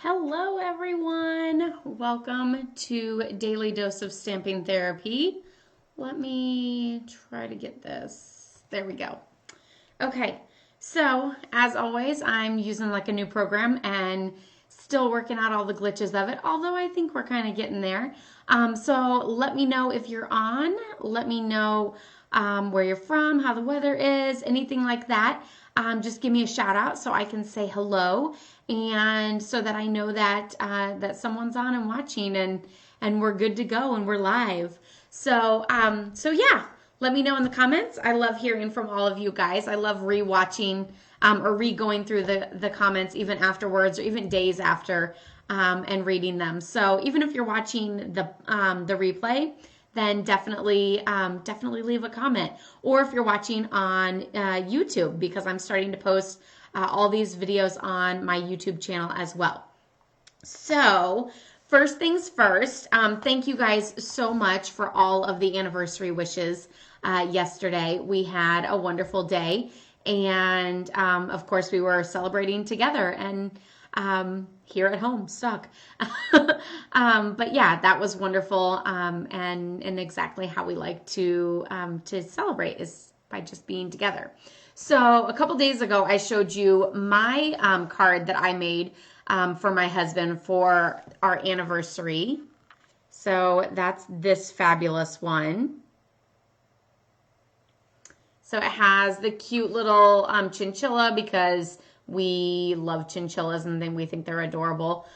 Hello everyone, welcome to Daily Dose of Stamping Therapy. Let me try to get this. There we go. Okay, so as always, I'm using like a new program and still working out all the glitches of it, although I think we're kind of getting there. So let me know if you're on. Let me know where you're from, how the weather is, anything like that. Just give me a shout out so I can say hello, and so that I know that that someone's on and watching, and we're good to go and we're live. So yeah, let me know in the comments. I love hearing from all of you guys. I love rewatching or re-going through the comments even afterwards or even days after and reading them. So even if you're watching the replay, then definitely leave a comment. Or if you're watching on YouTube, because I'm starting to post all these videos on my YouTube channel as well. So first things first, thank you guys so much for all of the anniversary wishes yesterday. We had a wonderful day, and of course we were celebrating together and here at home stuck. But yeah, that was wonderful, and exactly how we like to celebrate is by just being together. So a couple days ago, I showed you my card that I made for my husband for our anniversary. So that's this fabulous one. So it has the cute little chinchilla, because we love chinchillas and then we think they're adorable.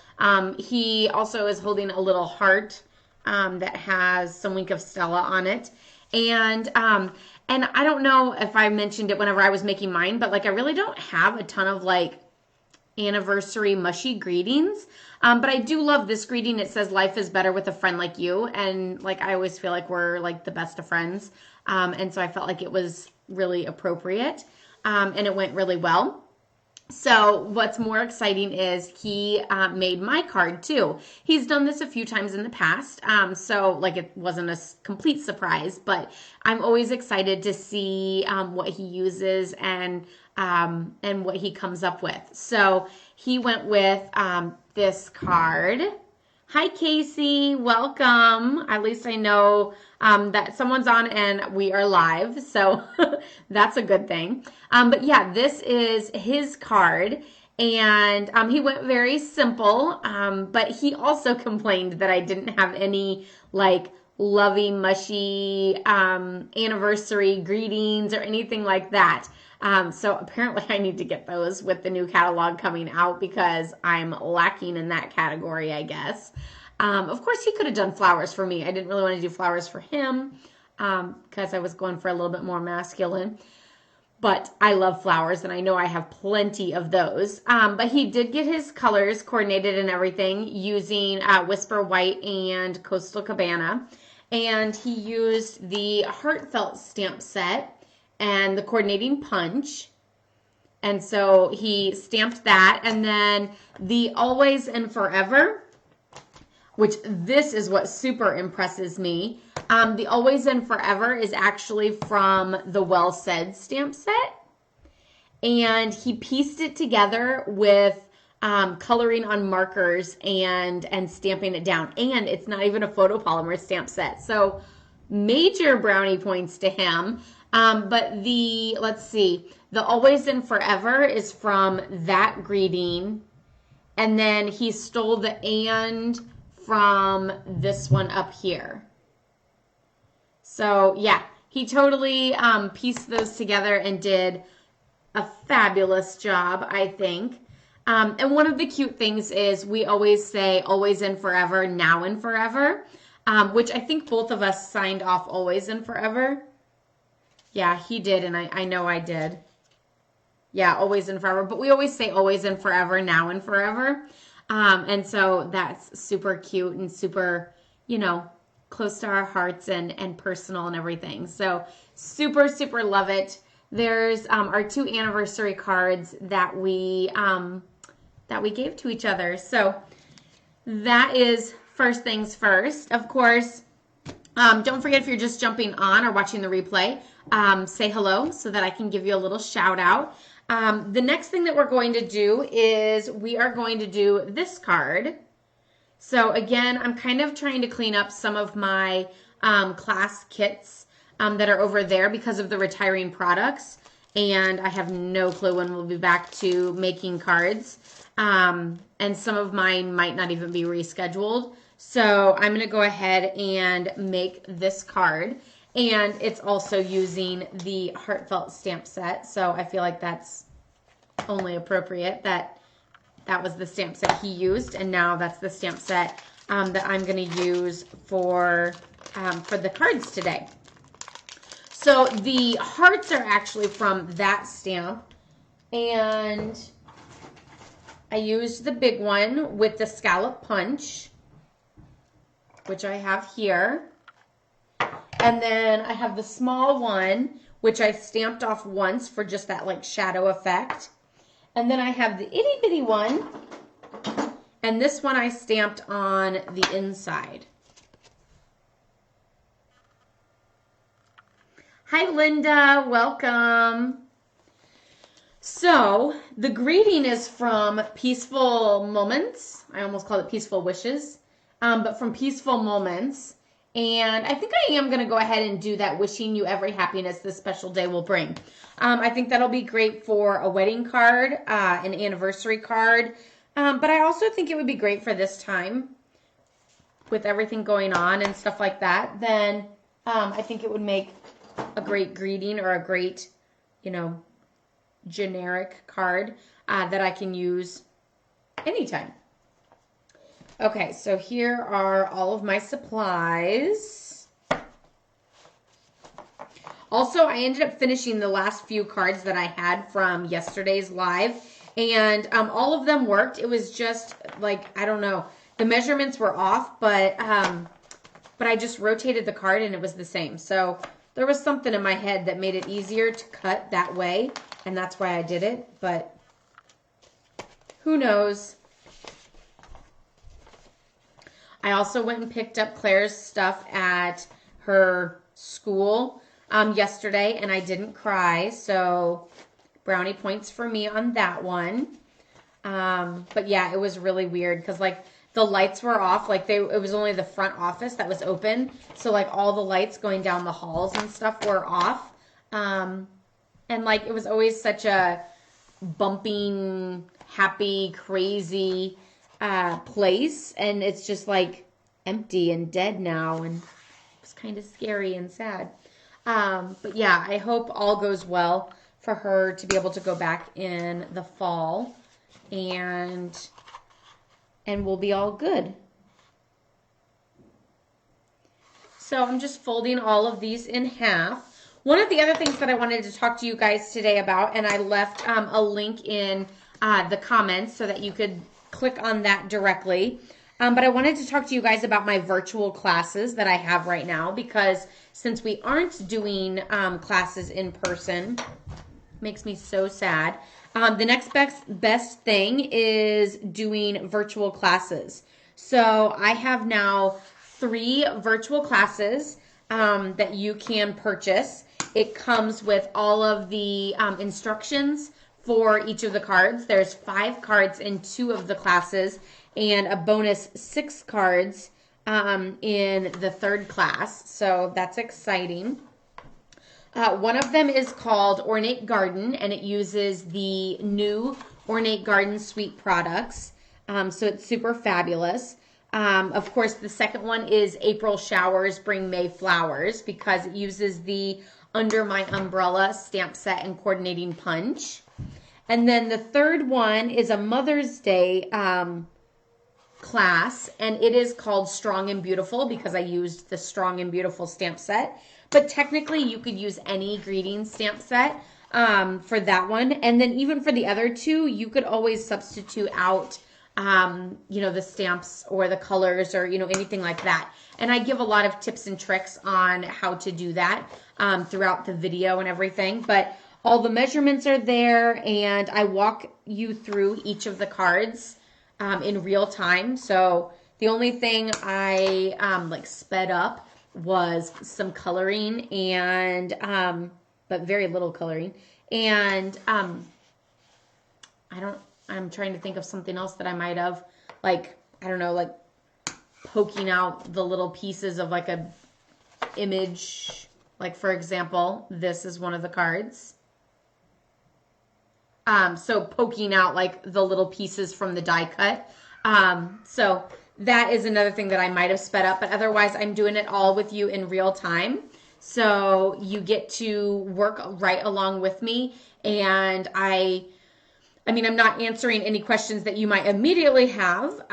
He also is holding a little heart that has some Wink of Stella on it. And I don't know if I mentioned it whenever I was making mine, but like I really don't have a ton of like anniversary mushy greetings. But I do love this greeting. It says life is better with a friend like you. And like I always feel like we're like the best of friends. And so I felt like it was really appropriate. And it went really well. So what's more exciting is he made my card too. He's done this a few times in the past, so like it wasn't a complete surprise, but I'm always excited to see what he uses and what he comes up with. So he went with this card. Hi, Casey. Welcome. At least I know that someone's on and we are live, so that's a good thing. But yeah, this is his card, and he went very simple, but he also complained that I didn't have any like lovey, mushy anniversary greetings or anything like that. So apparently I need to get those with the new catalog coming out, because I'm lacking in that category, I guess. Of course, he could have done flowers for me. I didn't really want to do flowers for him because I was going for a little bit more masculine. But I love flowers, and I know I have plenty of those. But he did get his colors coordinated and everything using Whisper White and Coastal Cabana. And he used the Heartfelt stamp set and the coordinating punch. And so he stamped that. And then the Always and Forever, which this is what super impresses me. The Always and Forever is actually from the Well Said stamp set. And he pieced it together with coloring on markers and stamping it down. And it's not even a photopolymer stamp set. So major brownie points to him. But let's see, the Always and Forever is from that greeting. And then he stole the and from this one up here. So yeah, he totally pieced those together and did a fabulous job, I think. And one of the cute things is we always say always and forever, now and forever, which I think both of us signed off always and forever. Yeah, he did, and I know I did. Yeah, always and forever. But we always say always and forever, now and forever. And so that's super cute and super, close to our hearts and personal and everything. So super, super love it. There's our 2 anniversary cards that we gave to each other. So that is first things first. Of course, don't forget, if you're just jumping on or watching the replay, say hello so that I can give you a little shout out. The next thing that we're going to do is we are going to do this card. So again, I'm kind of trying to clean up some of my class kits that are over there because of the retiring products. And I have no clue when we'll be back to making cards. And some of mine might not even be rescheduled. So I'm going to go ahead and make this card. And it's also using the Heartfelt stamp set. So I feel like that's only appropriate that was the stamp set he used. And now that's the stamp set that I'm going to use for the cards today. So the hearts are actually from that stamp. And I used the big one with the scallop punch, which I have here. And then I have the small one, which I stamped off once for just that like shadow effect. And then I have the itty bitty one. And this one I stamped on the inside. Hi, Linda. Welcome. So the greeting is from Peaceful Moments. I almost called it Peaceful Wishes, but from Peaceful Moments. And I think I am going to go ahead and do that, wishing you every happiness this special day will bring. I think that'll be great for a wedding card, an anniversary card. But I also think it would be great for this time with everything going on and stuff like that. Then I think it would make a great greeting or a great, generic card that I can use anytime. Okay, so here are all of my supplies. Also, I ended up finishing the last few cards that I had from yesterday's live, and all of them worked. It was just like, I don't know, the measurements were off, but I just rotated the card and it was the same. So there was something in my head that made it easier to cut that way, and that's why I did it, but who knows? I also went and picked up Claire's stuff at her school yesterday, and I didn't cry, so brownie points for me on that one. But yeah, it was really weird because like the lights were off. Like it was only the front office that was open, so like all the lights going down the halls and stuff were off. And like it was always such a bumping, happy, crazy place, and it's just like empty and dead now, and it's kind of scary and sad. But yeah, I hope all goes well for her to be able to go back in the fall, and we'll be all good. So I'm just folding all of these in half. One of the other things that I wanted to talk to you guys today about, and I left a link in the comments so that you could click on that directly. But I wanted to talk to you guys about my virtual classes that I have right now, because since we aren't doing classes in person, makes me so sad. The next best thing is doing virtual classes. So I have now 3 virtual classes that you can purchase. It comes with all of the instructions for each of the cards. There's 5 cards in 2 of the classes and a bonus 6 cards in the 3rd class. So that's exciting. One of them is called Ornate Garden, and it uses the new Ornate Garden Suite products. So it's super fabulous. Of course, the second one is April Showers Bring May Flowers, because it uses the Under My Umbrella stamp set and coordinating punch. And then the third one is a Mother's Day class, and it is called Strong and Beautiful because I used the Strong and Beautiful stamp set. But technically, you could use any greeting stamp set for that one. And then even for the other 2, you could always substitute out, the stamps or the colors or, anything like that. And I give a lot of tips and tricks on how to do that throughout the video and everything. But all the measurements are there, and I walk you through each of the cards in real time. So the only thing I sped up was some coloring, and but very little coloring, and I'm trying to think of something else that I might have, like, I don't know, like poking out the little pieces of like a image. Like, for example, this is one of the cards. So poking out like the little pieces from the die cut. So that is another thing that I might have sped up, but otherwise I'm doing it all with you in real time. So you get to work right along with me. And I mean, I'm not answering any questions that you might immediately have,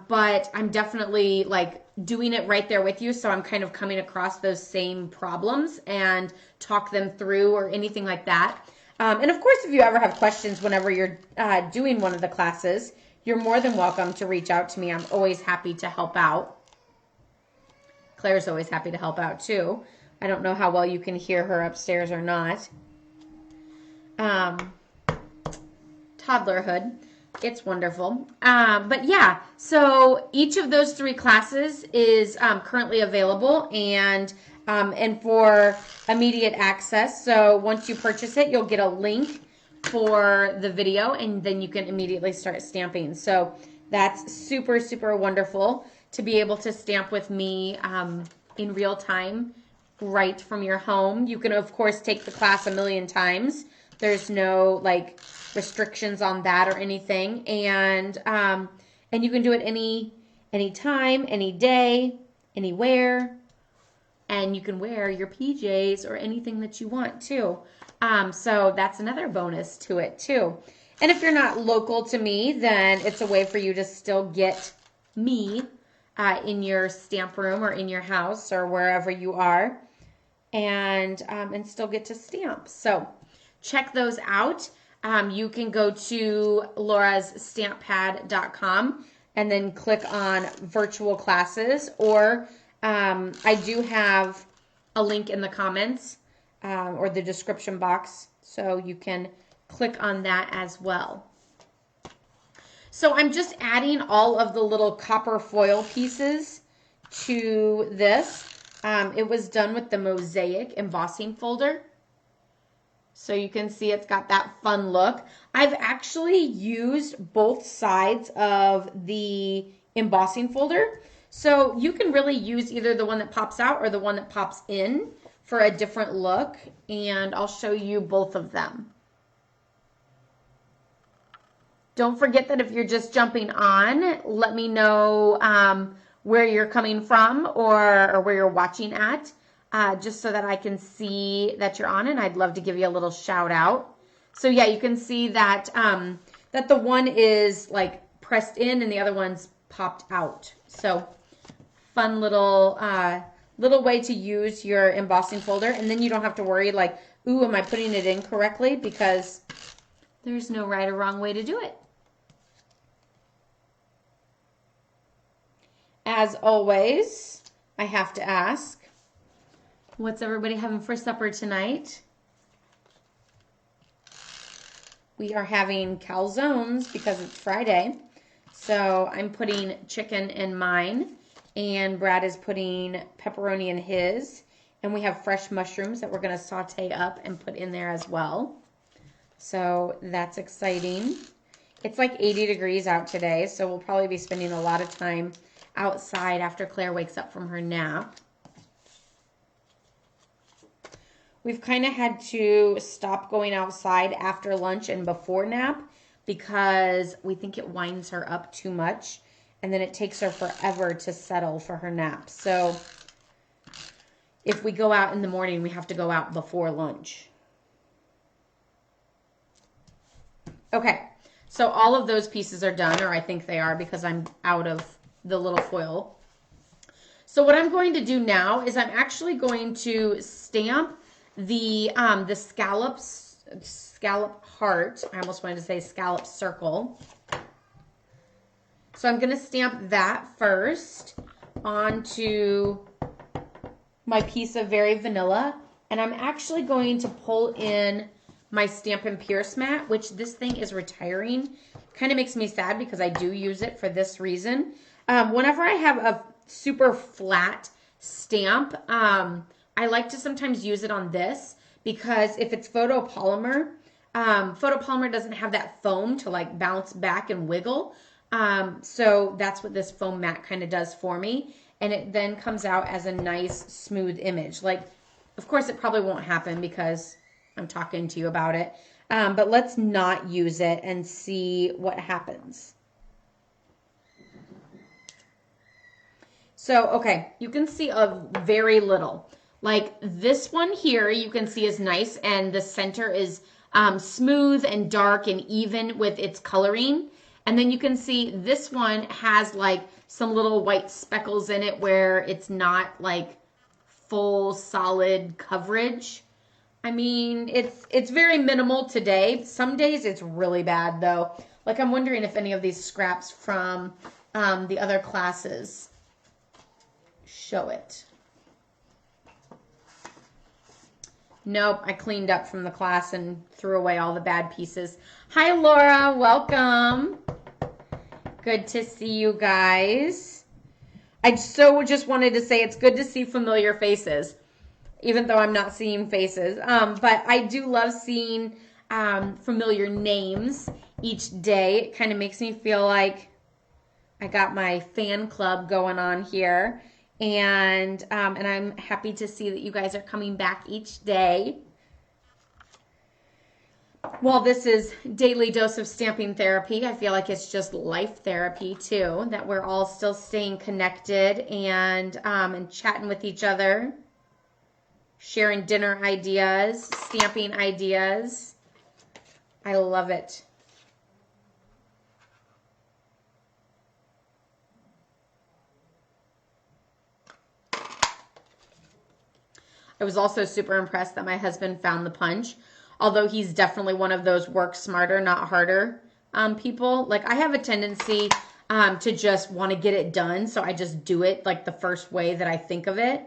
but I'm definitely like doing it right there with you. So I'm kind of coming across those same problems and talk them through or anything like that. And of course, if you ever have questions whenever you're doing one of the classes, you're more than welcome to reach out to me. I'm always happy to help out. Claire's always happy to help out too. I don't know how well you can hear her upstairs or not. Toddlerhood. It's wonderful. But yeah, so each of those 3 classes is currently available and for immediate access. So once you purchase it, you'll get a link for the video and then you can immediately start stamping. So that's super, super wonderful to be able to stamp with me in real time right from your home. You can, of course, take the class a million times. There's no like restrictions on that or anything. And you can do it any time, any day, anywhere. And you can wear your PJs or anything that you want too. So that's another bonus to it too. And if you're not local to me, then it's a way for you to still get me in your stamp room or in your house or wherever you are, and still get to stamp. So check those out. You can go to laurastamppad.com and then click on virtual classes, or I do have a link in the comments or the description box, so you can click on that as well. So I'm just adding all of the little copper foil pieces to this. It was done with the mosaic embossing folder. So you can see it's got that fun look. I've actually used both sides of the embossing folder. So you can really use either the one that pops out or the one that pops in for a different look. And I'll show you both of them. Don't forget that if you're just jumping on, let me know where you're coming from or where you're watching at, just so that I can see that you're on, and I'd love to give you a little shout out. So yeah, you can see that that the one is like pressed in and the other one's popped out. So fun little way to use your embossing folder, and then you don't have to worry like, ooh, am I putting it in correctly? Because there's no right or wrong way to do it. As always, I have to ask, what's everybody having for supper tonight? We are having calzones because it's Friday. So I'm putting chicken in mine, and Brad is putting pepperoni in his. And we have fresh mushrooms that we're going to saute up and put in there as well. So that's exciting. It's like 80 degrees out today, so we'll probably be spending a lot of time outside after Claire wakes up from her nap. We've kind of had to stop going outside after lunch and before nap because we think it winds her up too much, and then it takes her forever to settle for her nap. So if we go out in the morning, we have to go out before lunch. Okay, so all of those pieces are done, or I think they are because I'm out of the little foil. So what I'm going to do now is I'm actually going to stamp the scallop heart. I almost wanted to say scallop circle. So I'm going to stamp that first onto my piece of Very Vanilla, and I'm actually going to pull in my Stampin' Pierce mat, which this thing is retiring. Kind of makes me sad because I do use it for this reason. Whenever I have a super flat stamp, I like to sometimes use it on this because if it's photopolymer, Photopolymer doesn't have that foam to like bounce back and wiggle. So that's what this foam mat kind of does for me. And it then comes out as a nice smooth image. Like, of course it probably won't happen because I'm talking to you about it. But let's not use it and see what happens. So, okay, you can see a very little. Like this one here, you can see is nice and the center is smooth and dark and even with its coloring. And then you can see this one has like some little white speckles in it where it's not like full solid coverage. I mean, it's very minimal today. Some days it's really bad though. Like I'm wondering if any of these scraps from the other classes show it. Nope, I cleaned up from the class and threw away all the bad pieces. Hi, Laura. Welcome. Good to see you guys. I so just wanted to say it's good to see familiar faces, even though I'm not seeing faces. But I do love seeing familiar names each day. It kind of makes me feel like I got my fan club going on here. And I'm happy to see that you guys are coming back each day. Well, this is daily dose of stamping therapy. I feel like it's just life therapy too, that we're all still staying connected and chatting with each other, sharing dinner ideas, stamping ideas. I love it. I was also super impressed that my husband found the punch, although he's definitely one of those work smarter, not harder people. Like I have a tendency to just want to get it done, so I just do it like the first way that I think of it.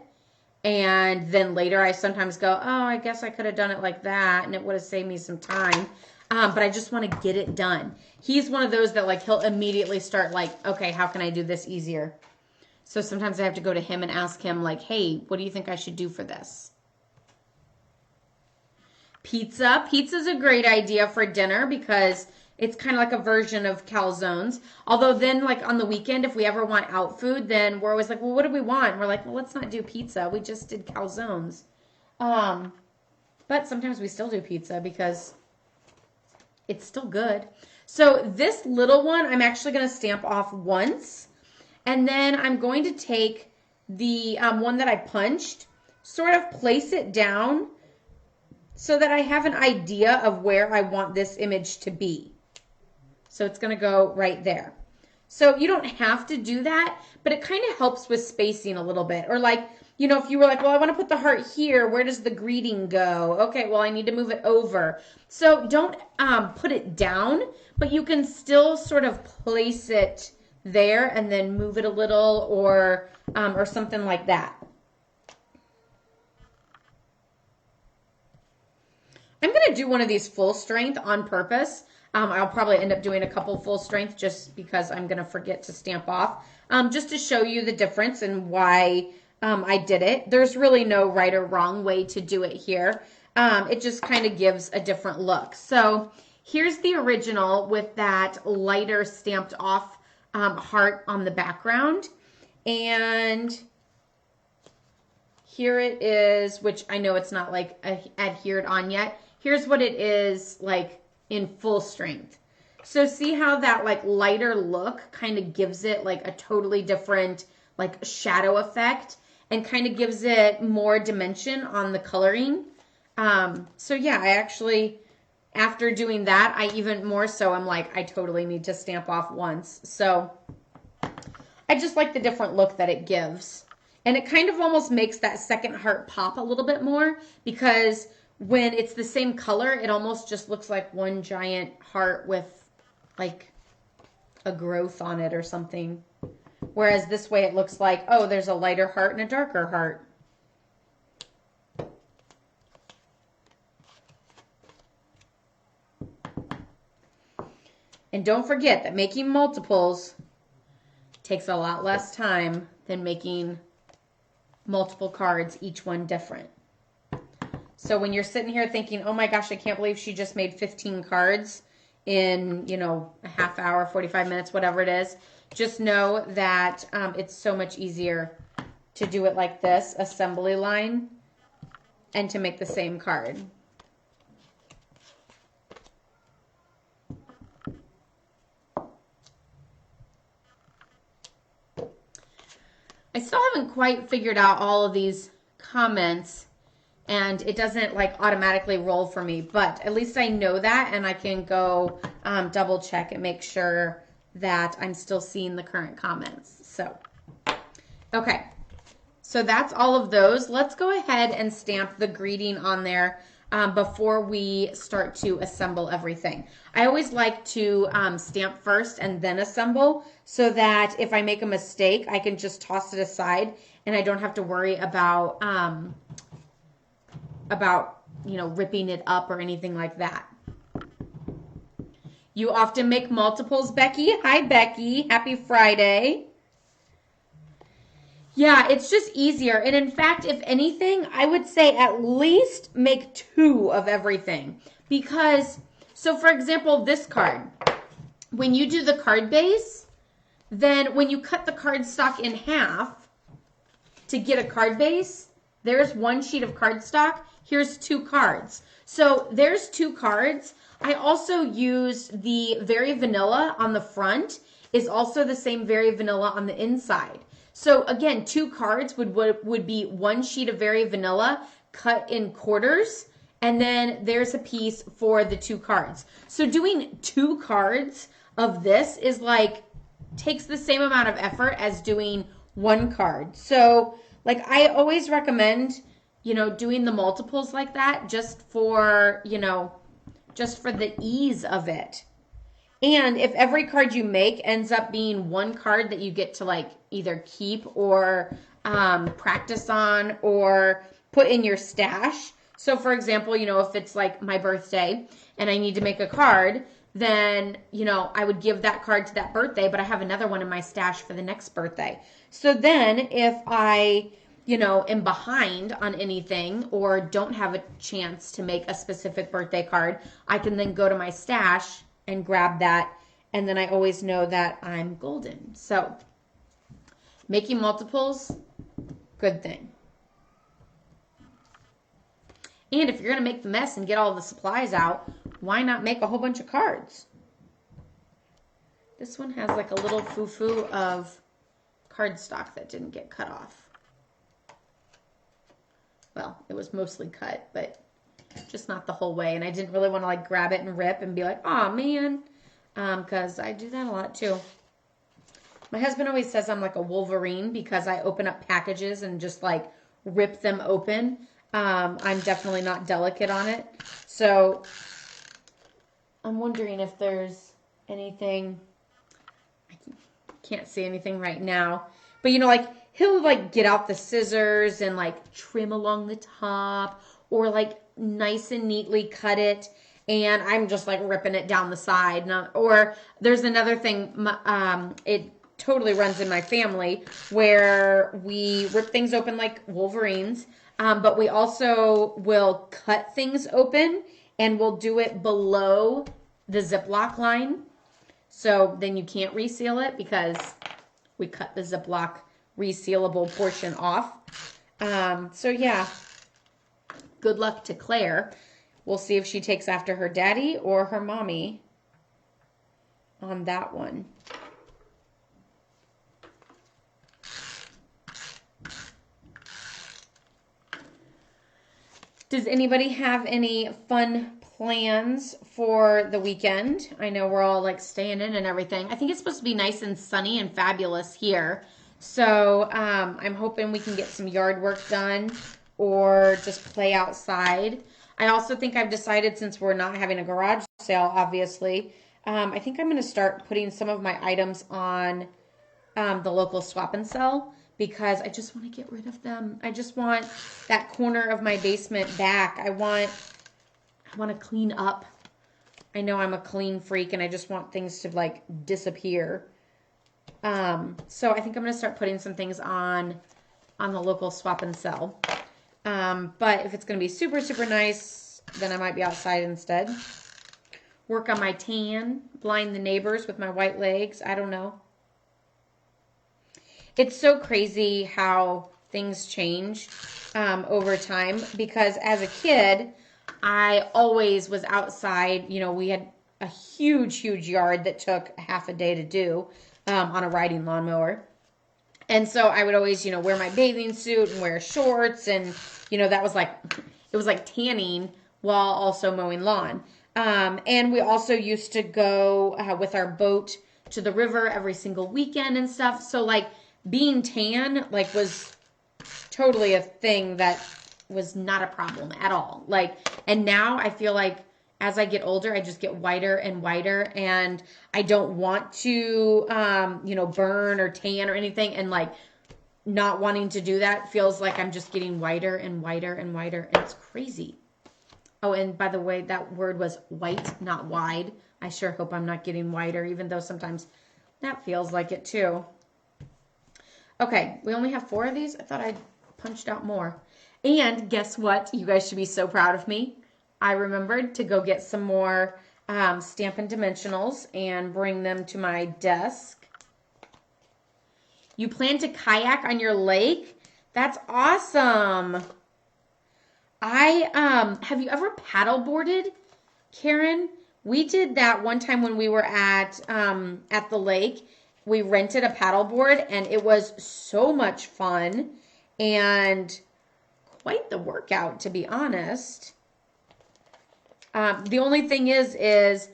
And then later I sometimes go, oh, I guess I could have done it like that, and it would have saved me some time. But I just want to get it done. He's one of those that like he'll immediately start like, okay, how can I do this easier? So sometimes I have to go to him and ask him like, hey, what do you think I should do for this? Pizza. Pizza's a great idea for dinner because it's kind of like a version of calzones. Although then like on the weekend, if we ever want out food, then we're always like, well, what do we want? And we're like, well, let's not do pizza. We just did calzones. But sometimes we still do pizza because it's still good. So this little one, I'm actually going to stamp off once. And then I'm going to take the one that I punched, sort of place it down so that I have an idea of where I want this image to be. So it's going to go right there. So you don't have to do that, but it kind of helps with spacing a little bit. Or like, you know, if you were like, well, I want to put the heart here, where does the greeting go? Okay, well, I need to move it over. So don't put it down, but you can still sort of place it there and then move it a little or something like that. I'm going to do one of these full strength on purpose. I'll probably end up doing a couple full strength just because I'm going to forget to stamp off, just to show you the difference and why I did it. There's really no right or wrong way to do it here. It just kind of gives a different look. So here's the original with that lighter stamped off heart on the background. And here it is, which I know it's not like adhered on yet. Here's what it is like in full strength. So see how that like lighter look kind of gives it like a totally different like shadow effect and kind of gives it more dimension on the coloring. So yeah, I actually, after doing that, I even more so, I'm like, I totally need to stamp off once. So I just like the different look that it gives. And it kind of almost makes that second heart pop a little bit more because when it's the same color, it almost just looks like one giant heart with like a growth on it or something. Whereas this way it looks like, oh, there's a lighter heart and a darker heart. And don't forget that making multiples takes a lot less time than making multiple cards, each one different. So when you're sitting here thinking, oh my gosh, I can't believe she just made 15 cards in, you know, a half hour, 45 minutes, whatever it is, just know that it's so much easier to do it like this, assembly line, and to make the same card. I still haven't quite figured out all of these comments, and it doesn't like automatically roll for me, but at least I know that, and I can go double check and make sure that I'm still seeing the current comments. So, okay. So that's all of those. Let's go ahead and stamp the greeting on there before we start to assemble everything. I always like to stamp first and then assemble so that if I make a mistake, I can just toss it aside and I don't have to worry about you know, ripping it up or anything like that. You often make multiples, Becky. Hi, Becky. Happy Friday. Yeah, it's just easier. And in fact, if anything, I would say at least make 2 of everything. Because, so for example, this card, when you do the card base, then when you cut the cardstock in half to get a card base, there's 1 sheet of cardstock. Here's 2 cards. So there's 2 cards. I also used the Very Vanilla on the front, is also the same Very Vanilla on the inside. So again, 2 cards would be 1 sheet of Very Vanilla cut in quarters, and then there's a piece for the 2 cards. So doing 2 cards of this is like, takes the same amount of effort as doing 1 card. So like I always recommend, you know, doing the multiples like that just for, you know, just for the ease of it. And if every card you make ends up being 1 card that you get to like either keep or practice on or put in your stash. So for example, you know, if it's like my birthday and I need to make a card, then, you know, I would give that card to that birthday, but I have another one in my stash for the next birthday. So then if I, you know, am behind on anything or don't have a chance to make a specific birthday card, I can then go to my stash and grab that, and then I always know that I'm golden. So making multiples, good thing. And if you're going to make the mess and get all the supplies out, why not make a whole bunch of cards? This one has like a little foo-foo of cardstock that didn't get cut off. Well, it was mostly cut, but just not the whole way. And I didn't really want to like grab it and rip and be like, oh man, because I do that a lot too. My husband always says I'm like a Wolverine because I open up packages and just like rip them open. I'm definitely not delicate on it. So I'm wondering if there's anything. I can't see anything right now. But you know, like he'll like get out the scissors and like trim along the top or like nice and neatly cut it, and I'm just like ripping it down the side. Or there's another thing, it totally runs in my family where we rip things open like Wolverines, but we also will cut things open and we'll do it below the Ziploc line. So then you can't reseal it because we cut the Ziploc resealable portion off. So yeah. Good luck to Claire. We'll see if she takes after her daddy or her mommy on that one. Does anybody have any fun plans for the weekend? I know we're all like staying in and everything. I think it's supposed to be nice and sunny and fabulous here. So I'm hoping we can get some yard work done or just play outside. I also think I've decided, since we're not having a garage sale, obviously, I think I'm going to start putting some of my items on the local swap and sell because I just want to get rid of them. I just want that corner of my basement back. I want to clean up. I know I'm a clean freak and I just want things to like disappear. So I think I'm going to start putting some things on the local swap and sell. But if it's going to be super, super nice, then I might be outside instead. Work on my tan, blind the neighbors with my white legs. I don't know. It's so crazy how things change over time, because as a kid, I always was outside. You know, we had a huge, huge yard that took half a day to do on a riding lawnmower. And so I would always, you know, wear my bathing suit and wear shorts. And, you know, that was like, it was like tanning while also mowing lawn. And we also used to go with our boat to the river every single weekend and stuff. So like being tan, like was totally a thing that was not a problem at all. Like, and now I feel like as I get older, I just get whiter and whiter, and I don't want to, you know, burn or tan or anything. And like not wanting to do that feels like I'm just getting whiter and whiter and whiter. And it's crazy. Oh, and by the way, that word was white, not wide. I sure hope I'm not getting whiter, even though sometimes that feels like it too. Okay, we only have 4 of these. I thought I'd punched out more. And guess what? You guys should be so proud of me. I remembered to go get some more Stampin' Dimensionals and bring them to my desk. You plan to kayak on your lake? That's awesome. Have you ever paddleboarded, Karen? We did that one time when we were at the lake. We rented a paddleboard, and it was so much fun and quite the workout, to be honest. The only thing is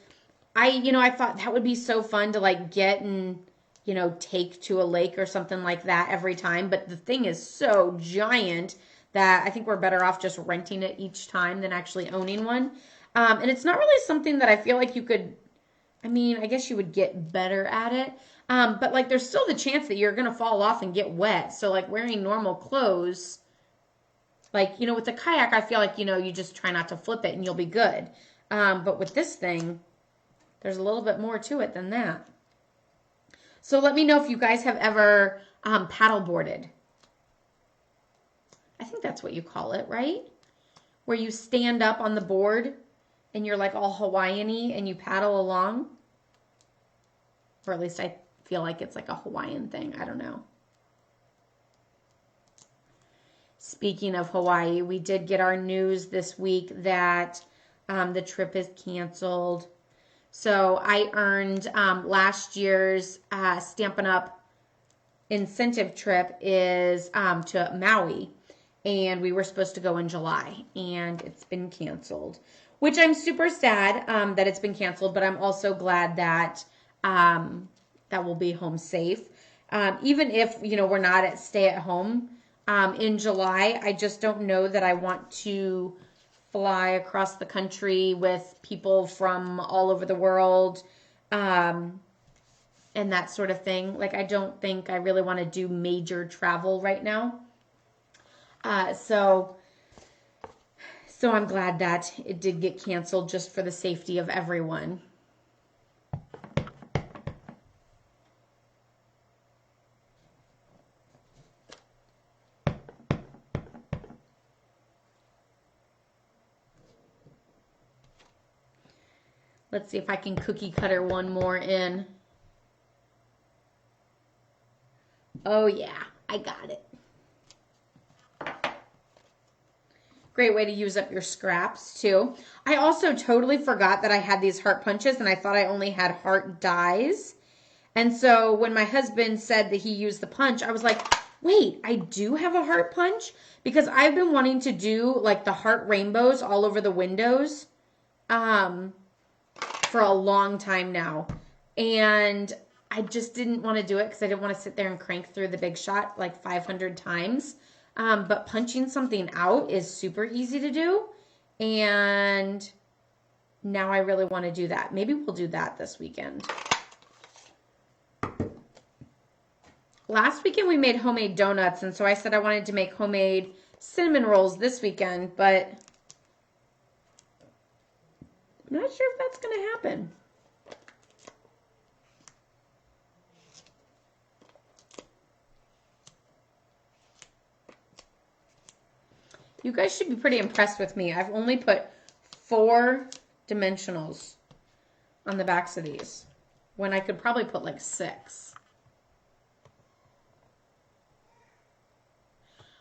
I thought that would be so fun to like get and, you know, take to a lake or something like that every time. But the thing is so giant that I think we're better off just renting it each time than actually owning one. And it's not really something that I feel like you could, I mean, I guess you would get better at it. But like there's still the chance that you're going to fall off and get wet. So like wearing normal clothes, like, you know, with the kayak, I feel like, you know, you just try not to flip it and you'll be good. But with this thing, there's a little bit more to it than that. So let me know if you guys have ever paddleboarded. I think that's what you call it, right? Where you stand up on the board and you're like all Hawaiian-y and you paddle along. Or at least I feel like it's like a Hawaiian thing. I don't know. Speaking of Hawaii, we did get our news this week that the trip is canceled. So I earned last year's Stampin' Up! Incentive trip is to Maui. And we were supposed to go in July. And it's been canceled. Which I'm super sad that it's been canceled. But I'm also glad that that we'll be home safe. Even if, you know, we're not at stay at home. In July, I just don't know that I want to fly across the country with people from all over the world and that sort of thing. Like, I don't think I really want to do major travel right now. So I'm glad that it did get canceled just for the safety of everyone. Let's see if I can cookie cutter one more in. Oh yeah, I got it. Great way to use up your scraps too. I also totally forgot that I had these heart punches and I thought I only had heart dies. And so when my husband said that he used the punch, I was like, wait, I do have a heart punch? Because I've been wanting to do like the heart rainbows all over the windows for a long time now. And I just didn't want to do it because I didn't want to sit there and crank through the Big Shot like 500 times. But punching something out is super easy to do. And now I really want to do that. Maybe we'll do that this weekend. Last weekend we made homemade donuts, and so I said I wanted to make homemade cinnamon rolls this weekend, but I'm not sure if that's going to happen. You guys should be pretty impressed with me. I've only put 4 dimensionals on the backs of these when I could probably put like 6.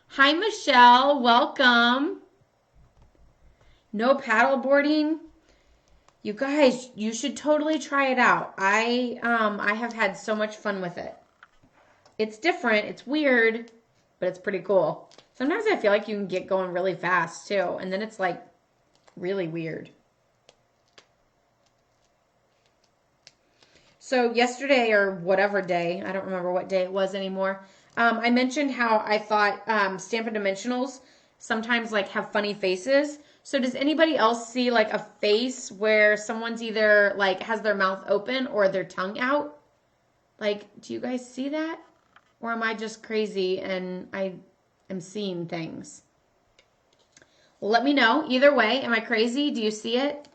Hi, Michelle. Welcome. No paddle boarding. You guys, you should totally try it out. I have had so much fun with it. It's different. It's weird, but it's pretty cool. Sometimes I feel like you can get going really fast too, and then it's like really weird. So yesterday or whatever day, I don't remember what day it was anymore, I mentioned how I thought Stampin' Dimensionals sometimes like have funny faces. So does anybody else see like a face where someone's either like has their mouth open or their tongue out? Like, do you guys see that? Or am I just crazy and I am seeing things? Well, let me know. Either way, am I crazy? Do you see it?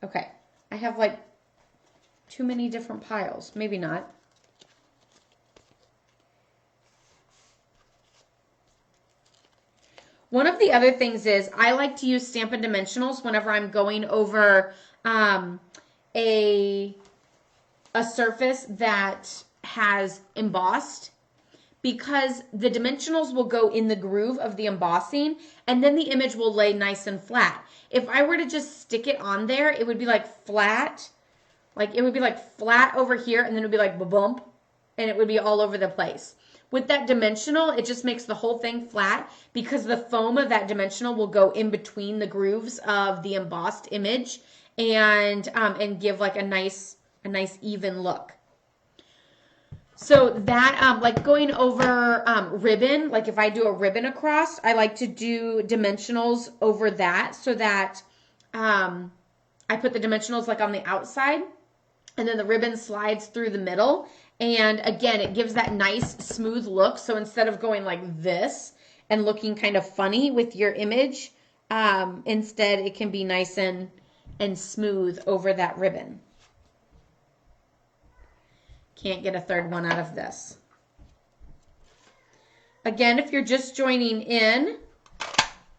Okay. I have like too many different piles. Maybe not. One of the other things is I like to use Stampin' Dimensionals whenever I'm going over a surface that has embossed, because the dimensionals will go in the groove of the embossing and then the image will lay nice and flat. If I were to just stick it on there, it would be like flat. Like it would be like flat over here and then it would be like ba-bump and it would be all over the place. With that dimensional, it just makes the whole thing flat because the foam of that dimensional will go in between the grooves of the embossed image and give like a nice even look. So that, like going over ribbon, like if I do a ribbon across, I like to do dimensionals over that so that I put the dimensionals like on the outside and then the ribbon slides through the middle. And again, it gives that nice smooth look. So instead of going like this and looking kind of funny with your image, instead it can be nice and smooth over that ribbon. Can't get a third one out of this. Again, if you're just joining in,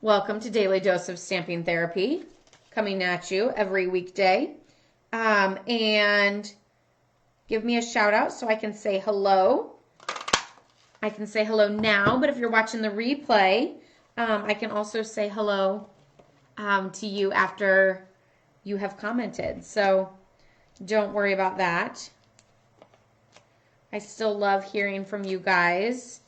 welcome to Daily Dose of Stamping Therapy, coming at you every weekday. And give me a shout out so I can say hello. I can say hello now, but if you're watching the replay, I can also say hello to you after you have commented. So don't worry about that. I still love hearing from you guys.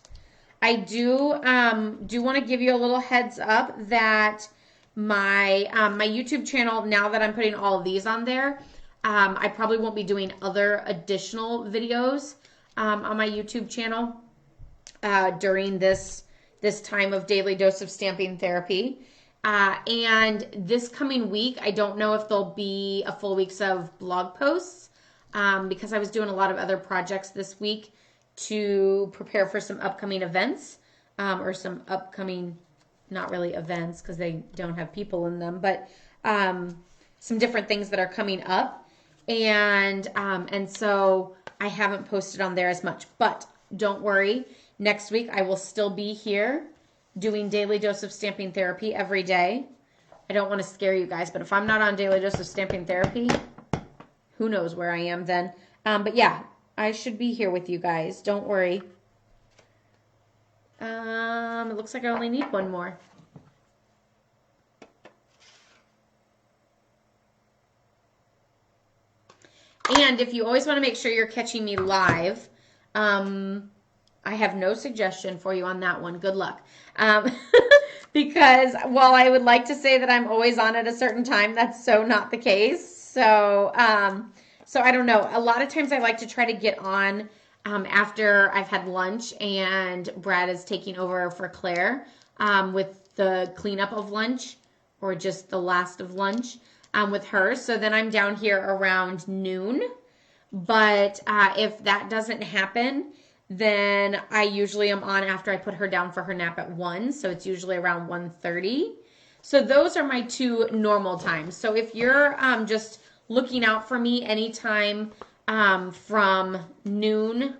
I do want to give you a little heads up that my YouTube channel, now that I'm putting all of these on there, I probably won't be doing other additional videos on my YouTube channel during this time of Daily Dose of Stamping Therapy. And this coming week, I don't know if there'll be a full week's of blog posts because I was doing a lot of other projects this week to prepare for some upcoming events or some upcoming, not really events because they don't have people in them, but some different things that are coming up. And so I haven't posted on there as much, but don't worry. Next week, I will still be here doing Daily Dose of Stamping Therapy every day. I don't want to scare you guys, but if I'm not on Daily Dose of Stamping Therapy, who knows where I am then. But yeah, I should be here with you guys. Don't worry. It looks like I only need one more. And if you always want to make sure you're catching me live, I have no suggestion for you on that one. Good luck. Because while I would like to say that I'm always on at a certain time, that's so not the case. So I don't know. A lot of times I like to try to get on after I've had lunch and Brad is taking over for Claire with the cleanup of lunch or just the last of lunch with her. So then I'm down here around noon. But if that doesn't happen, then I usually am on after I put her down for her nap at 1. So it's usually around 1:30. So those are my 2 normal times. So if you're just looking out for me anytime from noon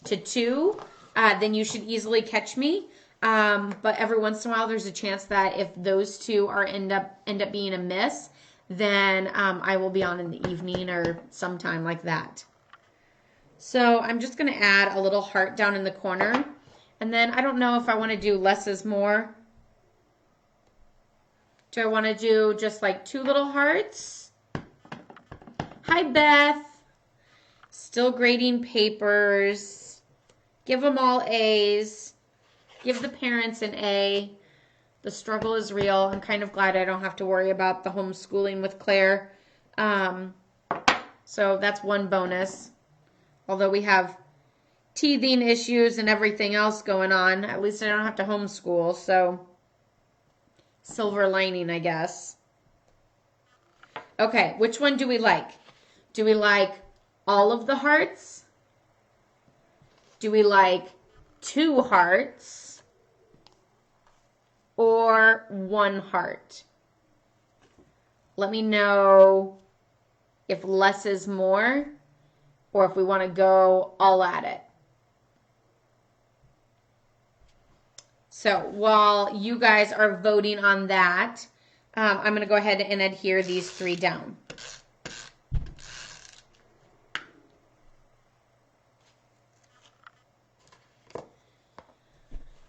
to 2, then you should easily catch me. But every once in a while, there's a chance that if those two are end up being a miss, then I will be on in the evening or sometime like that. So I'm just going to add a little heart down in the corner. And then I don't know if I want to do less is more. Do I want to do just like 2 little hearts? Hi, Beth. Still grading papers. Give them all A's. Give the parents an A. The struggle is real. I'm kind of glad I don't have to worry about the homeschooling with Claire. So that's one bonus. Although we have teething issues and everything else going on, at least I don't have to homeschool. So silver lining, I guess. Okay, which one do we like? Do we like all of the hearts? Do we like 2 hearts? Or 1 heart? Let me know if less is more or if we want to go all at it. So while you guys are voting on that, I'm going to go ahead and adhere these 3 down.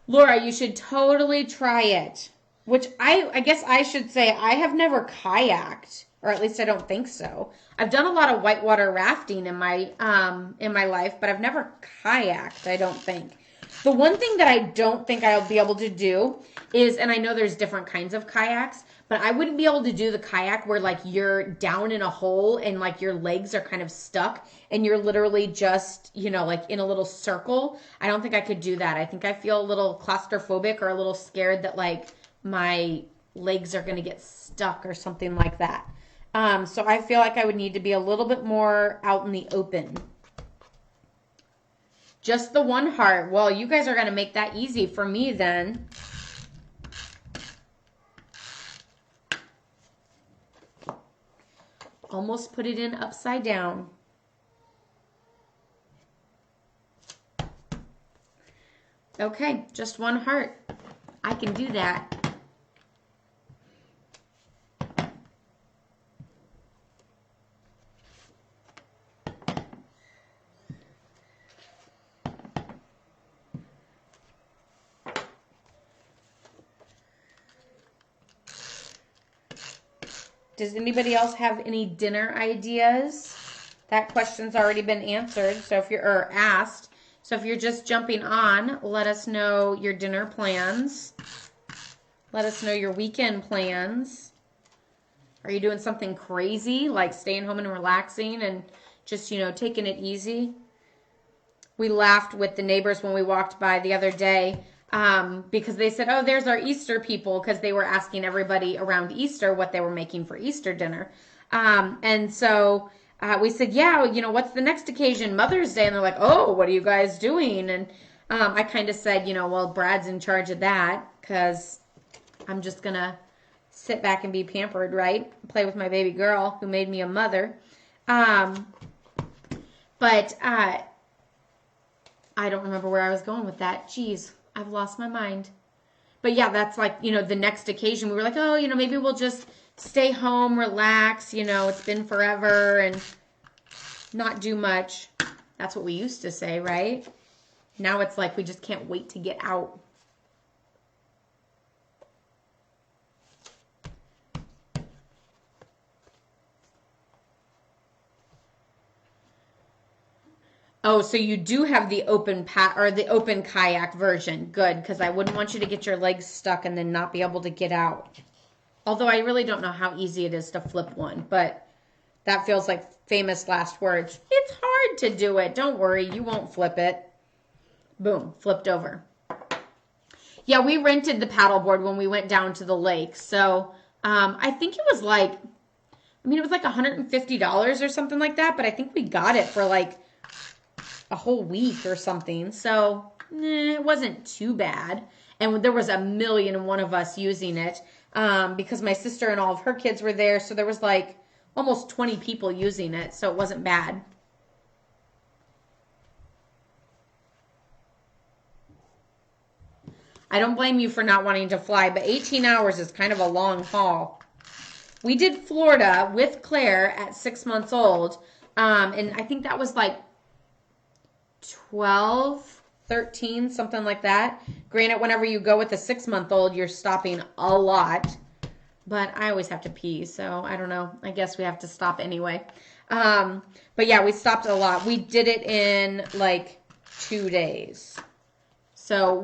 Laura, you should totally try it. Which I guess I should say I have never kayaked, or at least I don't think so. I've done a lot of whitewater rafting in my life, but I've never kayaked, I don't think. The one thing that I don't think I'll be able to do is, and I know there's different kinds of kayaks, but I wouldn't be able to do the kayak where like you're down in a hole and like your legs are kind of stuck and you're literally just, you know, like in a little circle. I don't think I could do that. I think I feel a little claustrophobic or a little scared that like my legs are going to get stuck or something like that. So I feel like I would need to be a little bit more out in the open. Just the 1 heart. Well, you guys are going to make that easy for me then. Almost put it in upside down. Okay, just 1 heart. I can do that. Does anybody else have any dinner ideas? That question's already been answered, so if you're asked. So if you're just jumping on, let us know your dinner plans. Let us know your weekend plans. Are you doing something crazy like staying home and relaxing and just, you know, taking it easy? We laughed with the neighbors when we walked by the other day. Because they said, oh, there's our Easter people, because they were asking everybody around Easter what they were making for Easter dinner. And so we said, yeah, you know, what's the next occasion? Mother's Day. And they're like, oh, what are you guys doing? And I kind of said, you know, well, Brad's in charge of that because I'm just going to sit back and be pampered, right? Play with my baby girl who made me a mother. But I don't remember where I was going with that. Jeez. I've lost my mind. But yeah, that's like, you know, the next occasion we were like, oh, you know, maybe we'll just stay home, relax, you know, it's been forever and not do much. That's what we used to say, right? Now it's like we just can't wait to get out. Oh, so you do have the open the open kayak version. Good, because I wouldn't want you to get your legs stuck and then not be able to get out. Although I really don't know how easy it is to flip one, but that feels like famous last words. It's hard to do it. Don't worry, you won't flip it. Boom, flipped over. Yeah, we rented the paddleboard when we went down to the lake. So I think it was like, I mean, it was like $150 or something like that, but I think we got it for like a whole week or something. So it wasn't too bad. And there was 1,000,001 of us using it because my sister and all of her kids were there. So there was like almost 20 people using it. So it wasn't bad. I don't blame you for not wanting to fly, but 18 hours is kind of a long haul. We did Florida with Claire at 6 months old, and I think that was like 12, 13, something like that. Granted, whenever you go with a 6-month-old, you're stopping a lot, but I always have to pee, so I don't know. I guess we have to stop anyway. But yeah, we stopped a lot. We did it in like 2 days. So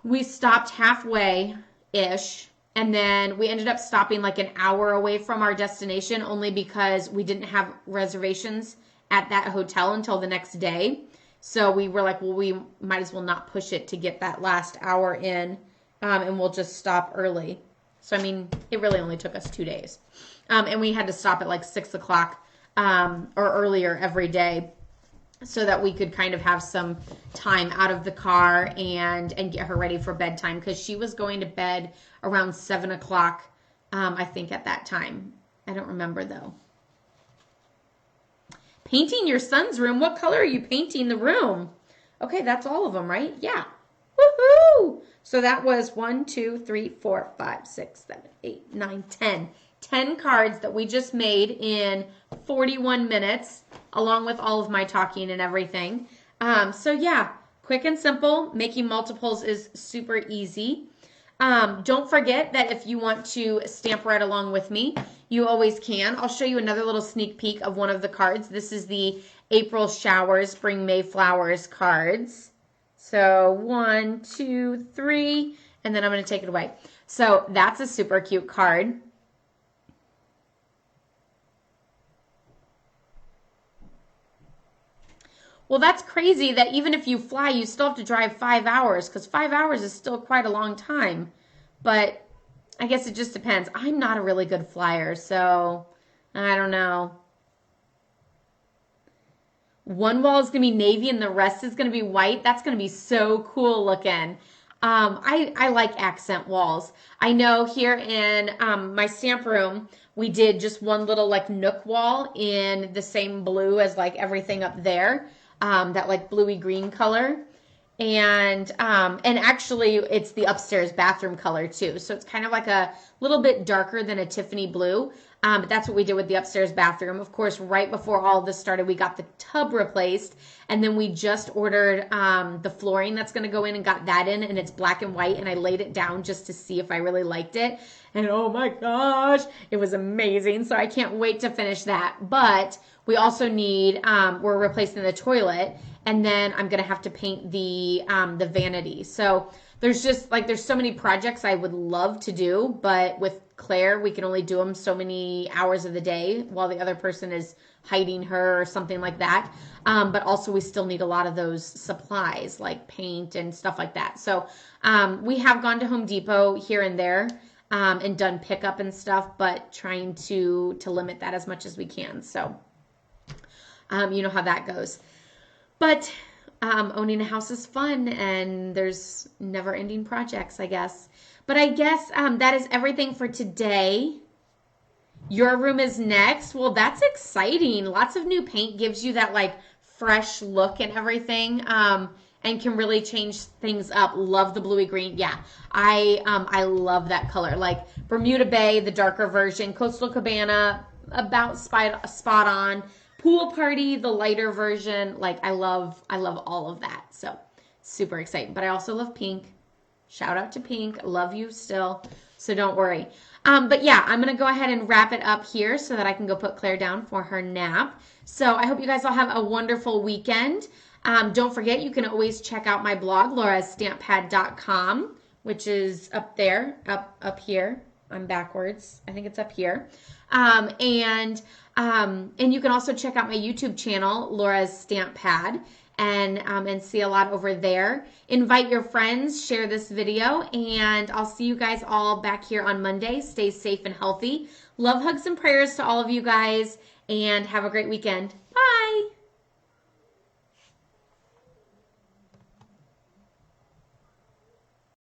we stopped halfway-ish, and then we ended up stopping like an hour away from our destination only because we didn't have reservations at that hotel until the next day. So we were like, well, we might as well not push it to get that last hour in, and we'll just stop early. So, I mean, it really only took us 2 days. And we had to stop at like 6 o'clock or earlier every day so that we could kind of have some time out of the car and get her ready for bedtime, because she was going to bed around 7 o'clock, I think, at that time. I don't remember, though. Painting your son's room. What color are you painting the room? Okay, that's all of them, right? Yeah. Woohoo! So that was 1, 2, 3, 4, 5, 6, 7, 8, 9, 10. 10 cards that we just made in 41 minutes, along with all of my talking and everything. So yeah, quick and simple. Making multiples is super easy. Don't forget that if you want to stamp right along with me, you always can. I'll show you another little sneak peek of one of the cards. This is the April Showers, Spring May Flowers cards. So 1, 2, 3, and then I'm going to take it away. So that's a super cute card. Well, that's crazy that even if you fly, you still have to drive 5 hours, because 5 hours is still quite a long time. But I guess it just depends. I'm not a really good flyer, so I don't know. One wall is going to be navy and the rest is going to be white. That's going to be so cool looking. I like accent walls. I know here in my stamp room, we did just one little like nook wall in the same blue as like everything up there. That like bluey green color. And actually it's the upstairs bathroom color too. So it's kind of like a little bit darker than a Tiffany blue. But that's what we did with the upstairs bathroom. Of course, right before all of this started, we got the tub replaced. And then we just ordered the flooring that's going to go in and got that in. And it's black and white. And I laid it down just to see if I really liked it. And oh my gosh, it was amazing. So I can't wait to finish that. But we also need, we're replacing the toilet. And then I'm going to have to paint the vanity. So there's just like, there's so many projects I would love to do, but with Claire, we can only do them so many hours of the day while the other person is hiding her or something like that. But also we still need a lot of those supplies like paint and stuff like that. So we have gone to Home Depot here and there and done pickup and stuff, but trying to limit that as much as we can. So you know how that goes. But owning a house is fun, and there's never-ending projects, I guess. But I guess that is everything for today. Your room is next. Well, that's exciting. Lots of new paint gives you that like fresh look and everything, and can really change things up. Love the bluey green. Yeah, I love that color. Like Bermuda Bay, the darker version. Coastal Cabana, about spot on. Pool Party, the lighter version. Like I love all of that. So super exciting. But I also love pink. Shout out to pink. Love you still. So don't worry. But yeah, I'm going to go ahead and wrap it up here so that I can go put Claire down for her nap. So I hope you guys all have a wonderful weekend. Don't forget, you can always check out my blog, laurastamppad.com, which is up there, up here. I'm backwards. I think it's up here. And you can also check out my YouTube channel, Laura's Stamp Pad, and see a lot over there. Invite your friends, share this video, and I'll see you guys all back here on Monday. Stay safe and healthy. Love, hugs, and prayers to all of you guys, and have a great weekend.